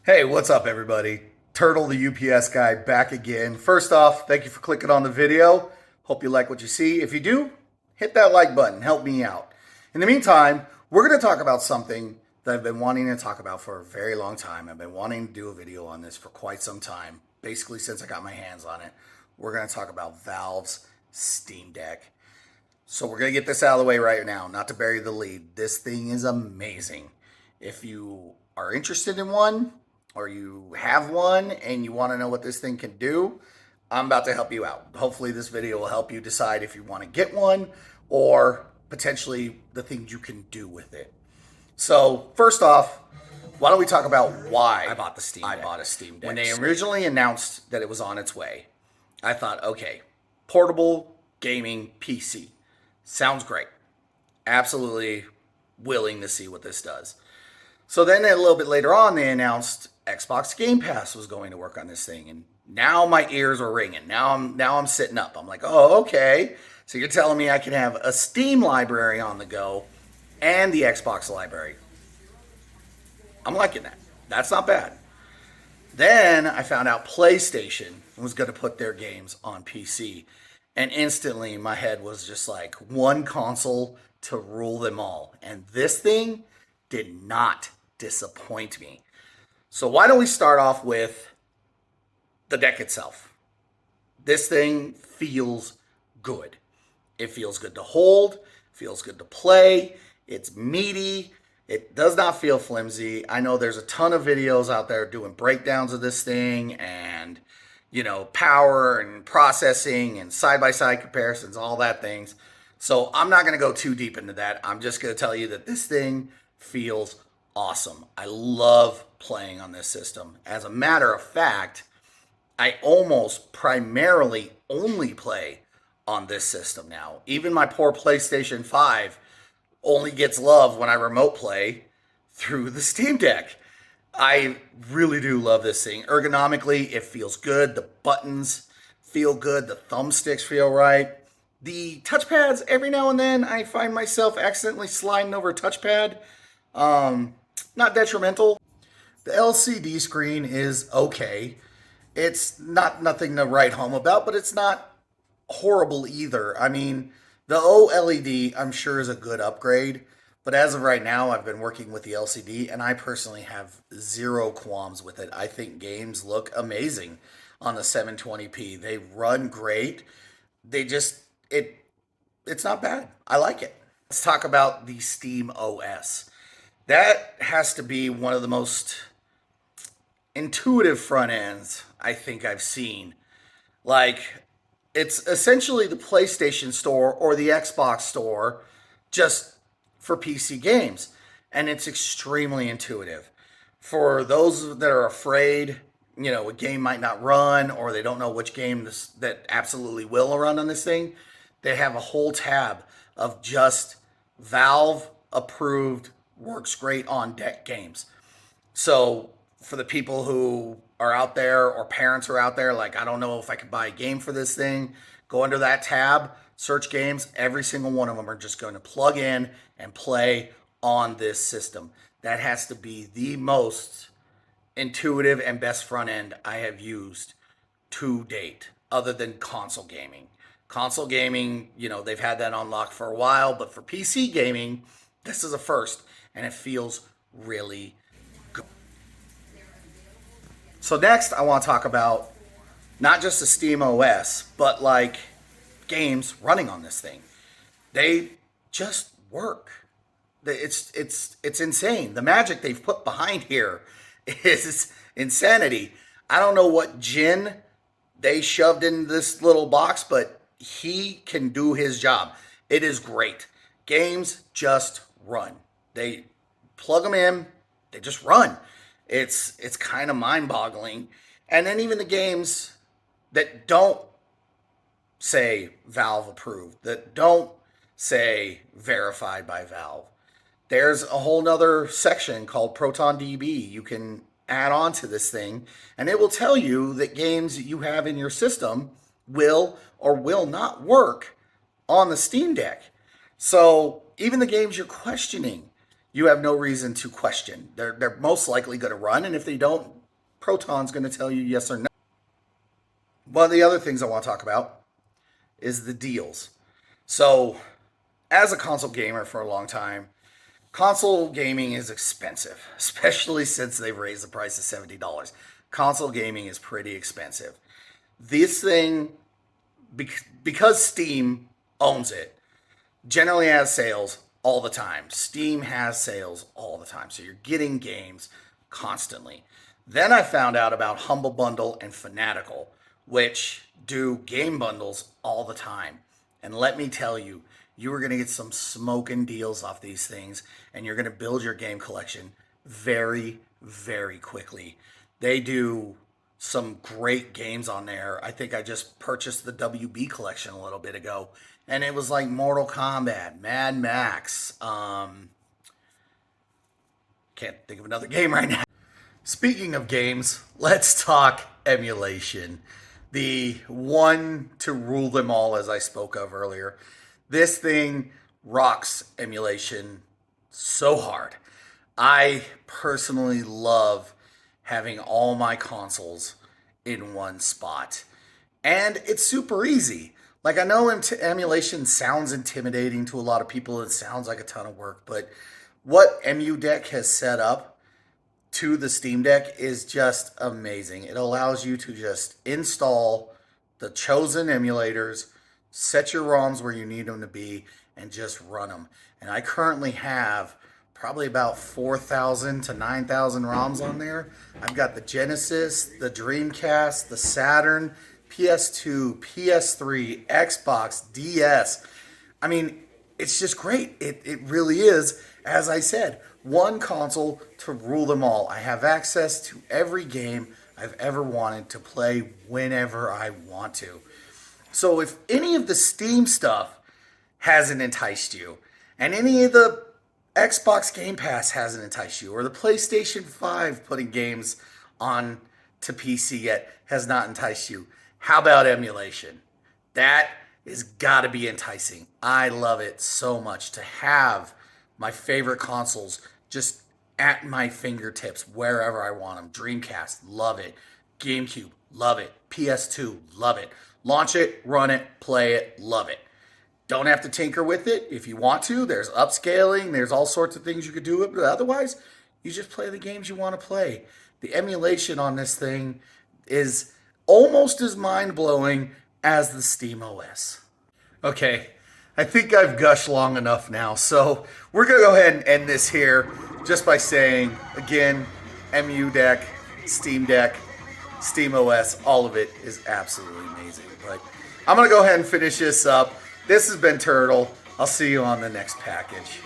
Hey, what's up, everybody? Turtle, the UPS guy, back again. First off, thank you for clicking on the video. Hope you like what you see. If you do, hit that like button. Help me out. In the meantime, we're going to talk about something that I've been wanting to talk about for a very long time. I've been wanting to do a video on this for quite some time, basically since I got my hands on it. We're going to talk about Valve's Steam Deck. So we're going to get this out of the way right now, not to bury the lead. This thing is amazing. If you are interested in one, or you have one and you want to know what this thing can do, I'm about to help you out. Hopefully this video will help you decide if you want to get one or potentially the things you can do with it. So first off, why don't we talk about why I bought the Steam Deck. I bought a Steam Deck. When they originally announced that it was on its way, I thought, okay, portable gaming PC. Sounds great. Absolutely willing to see what this does. So then a little bit later on, they announced Xbox Game Pass was going to work on this thing, and now my ears are ringing. Now I'm sitting up. I'm like, oh, okay. So you're telling me I can have a Steam library on the go and the Xbox library. I'm liking that. That's not bad. Then I found out PlayStation was going to put their games on PC, and instantly my head was just like one console to rule them all. And this thing did not disappoint me. So why don't we start off with the deck itself? This thing feels good. It feels good to hold, feels good to play. It's meaty. It does not feel flimsy. I know there's a ton of videos out there doing breakdowns of this thing and, power and processing and side-by-side comparisons, all that things. So I'm not going to go too deep into that. I'm just going to tell you that this thing feels awesome. I love playing on this system. As a matter of fact, I almost primarily only play on this system now. Even my poor PlayStation 5 only gets love when I remote play through the Steam Deck. I really do love this thing. Ergonomically, it feels good. The buttons feel good. The thumbsticks feel right. The touchpads, every now and then, I find myself accidentally sliding over a touchpad. Not detrimental. The LCD screen is okay. It's not nothing to write home about, but it's not horrible either. I mean, the OLED I'm sure is a good upgrade, but as of right now, I've been working with the LCD and I personally have zero qualms with it. I think games look amazing on the 720p. They run great. It's not bad. I like it. Let's talk about the Steam OS. That has to be one of the most intuitive front ends I think I've seen. Like, it's essentially the PlayStation Store or the Xbox Store just for PC games. And it's extremely intuitive. For those that are afraid, a game might not run or they don't know which game that absolutely will run on this thing, they have a whole tab of just Valve approved, works great on deck games. So for the people who are out there or parents are out there, like, I don't know if I could buy a game for this thing, go under that tab, search games. Every single one of them are just going to plug in and play on this system. That has to be the most intuitive and best front end I have used to date, other than console gaming. Console gaming, they've had that on lock for a while, but for PC gaming, this is a first, and it feels really good. So next, I want to talk about not just the Steam OS, but like games running on this thing. They just work. It's insane. The magic they've put behind here is insanity. I don't know what gin they shoved in this little box, but he can do his job. It is great. Games just run. They plug them in, they just run. It's kind of mind-boggling. And then even the games that don't say Valve approved, that don't say verified by Valve, there's a whole nother section called ProtonDB you can add on to this thing, and it will tell you that games you have in your system will or will not work on the Steam Deck. So even the games you're questioning, you have no reason to question. They're most likely going to run, and if they don't, Proton's going to tell you yes or no. One of the other things I want to talk about is the deals. So, as a console gamer for a long time, console gaming is expensive, especially since they've raised the price to $70. Console gaming is pretty expensive. This thing, because Steam owns it, generally has sales all the time. Steam has sales all the time. So you're getting games constantly. Then I found out about Humble Bundle and Fanatical, which do game bundles all the time. And let me tell you, you are going to get some smoking deals off these things, and you're going to build your game collection very, very quickly. They do some great games on there. I think I just purchased the WB collection a little bit ago, and it was like Mortal Kombat, Mad Max. Can't think of another game right now. Speaking of games, let's talk emulation. The one to rule them all, as I spoke of earlier. This thing rocks emulation so hard. I personally love having all my consoles in one spot. And it's super easy. Like, I know emulation sounds intimidating to a lot of people. It sounds like a ton of work. But what EmuDeck has set up to the Steam Deck is just amazing. It allows you to just install the chosen emulators, set your ROMs where you need them to be, and just run them. And I currently have probably about 4,000 to 9,000 ROMs on there. I've got the Genesis, the Dreamcast, the Saturn, PS2, PS3, Xbox, DS. I mean, it's just great. It really is, as I said, one console to rule them all. I have access to every game I've ever wanted to play whenever I want to. So if any of the Steam stuff hasn't enticed you, and any of the Xbox Game Pass hasn't enticed you, or the PlayStation 5 putting games on to PC yet has not enticed you, how about emulation? That has got to be enticing. I love it so much to have my favorite consoles just at my fingertips wherever I want them. Dreamcast, love it. GameCube, love it. PS2, love it. Launch it, run it, play it, love it. Don't have to tinker with it if you want to. There's upscaling, there's all sorts of things you could do with it, but otherwise, you just play the games you want to play. The emulation on this thing is almost as mind-blowing as the Steam OS. Okay, I think I've gushed long enough now, so we're going to go ahead and end this here just by saying, again, EmuDeck, Steam Deck, Steam OS, all of it is absolutely amazing. But I'm going to go ahead and finish this up. This has been Turtle. I'll see you on the next package.